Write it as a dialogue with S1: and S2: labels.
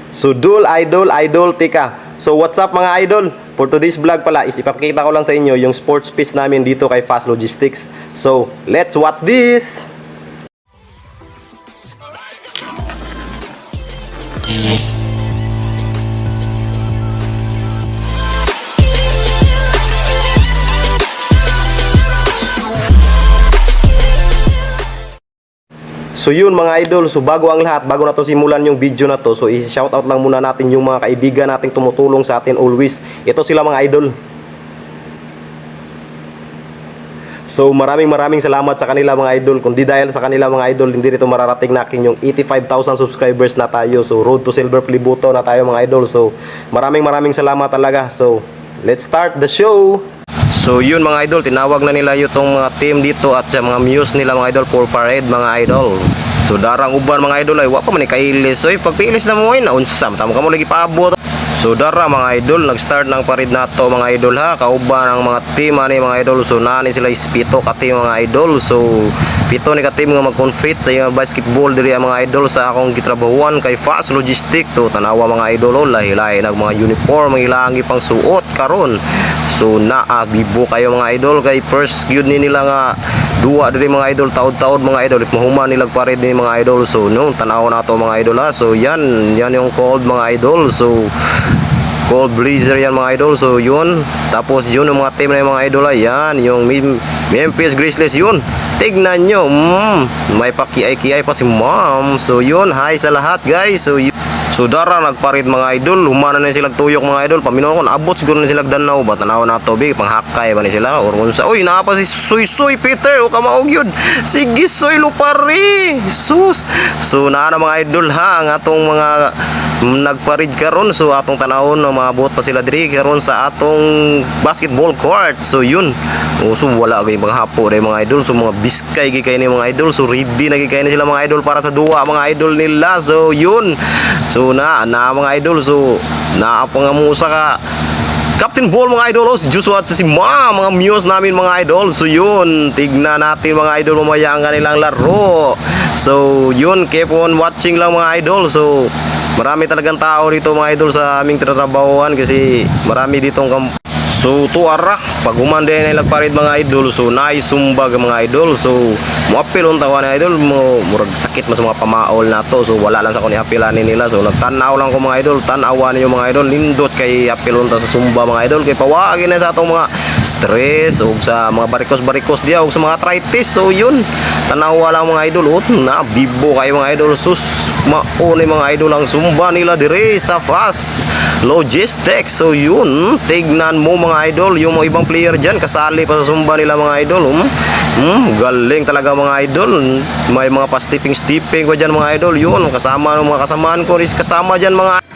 S1: Sudul, idol, tika. So what's up mga idol? For today's vlog pala is ipapakita ko lang sa inyo yung sports piece namin dito kay Fast Logistics. So let's watch this! So yun mga idol, so bago ang lahat, bago na to simulan yung video na to, so i-shoutout lang muna natin yung mga kaibigan nating tumutulong sa atin always. Ito sila mga idol. So maraming salamat sa kanila mga idol. Kung di dahil sa kanila mga idol, hindi rito mararating natin yung 85,000 subscribers na tayo. So road to silver play button na tayo mga idol. So maraming salamat talaga. So let's start the show. So yun mga idol, tinawag na nila yung mga team dito at sa mga muse nila mga idol for parade mga idol. So darang uban mga idol ay wapa man ni kailis. So pagpiilis na mo na unsam tamo kamo lagi paabot. So dara mga idol, nag-start ng parade nato mga idol ha. Kauban ang mga team ani mga idol. So nani sila ispito ka team mga idol. So pito ni ka team nga mag-confit sa yung basketball diri mga idol sa akong gitrabahuan kay Fast Logistics. To tanawa mga idol lahi-lahi nag mga uniform ang ilang ipang suot karon. So naabibo kayo mga idol kay first gyud ni nila nga duwa diri mga idol taud-taud mga idol mahuman nilag parade ni mga idol. So no tanaw na to mga idol ha. So yan yung cold mga idol. So cold blizzard yan mga idol. So yun, tapos yun yung mga team na yung mga idol yan yung Memphis Grizzlies yun. Tignan nyo, may pakiay-kiay pa si ma'am. So yun, hi sa lahat guys. So dara nagparit mga idol, humana na sila tuyok mga idol. Paminon ko naabot siguro na sila danaw ba tanaw na tubig panghakay ba ni sila or unsa. Uy, naapa si Soy Peter o kamaog yun. Sige Soy Lupari. Sus. So naa na mga idol ha ang atong mga nagparid karon. So atong tanawon na maabot pa sila diri karon sa atong basketball court. So yun. So wala gay mga hapo day mga idol. So mga biskay gay kay ni mga idol. So ready na gay kay ni sila mga idol para sa duwa mga idol nila. So yun. So na mga idol. So naapa nga musa ka Captain Ball mga idol, si Joshua at si Ma, mga muse namin mga idol. So yun, tignan natin mga idol mamaya ang kanilang laro. So yun, keep on watching lang mga idol. So marami talagang tao dito mga idol sa aming trabahoan kasi marami ditong so tuara pag umanda na nagparid mga idol. So naisumbag mga idol. So muapil on tawa na idol mo murag sakit mas mga pamaol na to. So wala lang sa ko ni apilanin nila. So nagtanaw lang ko mga idol, tanawan niyo mga idol, nindot kay apilon ta sa sumba mga idol kay pawagin na sa atong mga stress o sa mga barikos diya o sa mga arthritis. So yun, tanawa lang mga idol. Na bibo kay mga idol. Sus mauni mga idol ang sumba nila dire sa Fast Logistics. So yun, tignan mo mga idol yung mga ibang player dyan kasali pa sa sumba nila mga idol. Galing talaga mga idol. May mga pa stepping ko dyan mga idol. Yun kasama ng mga kasamaan ko is kasama dyan mga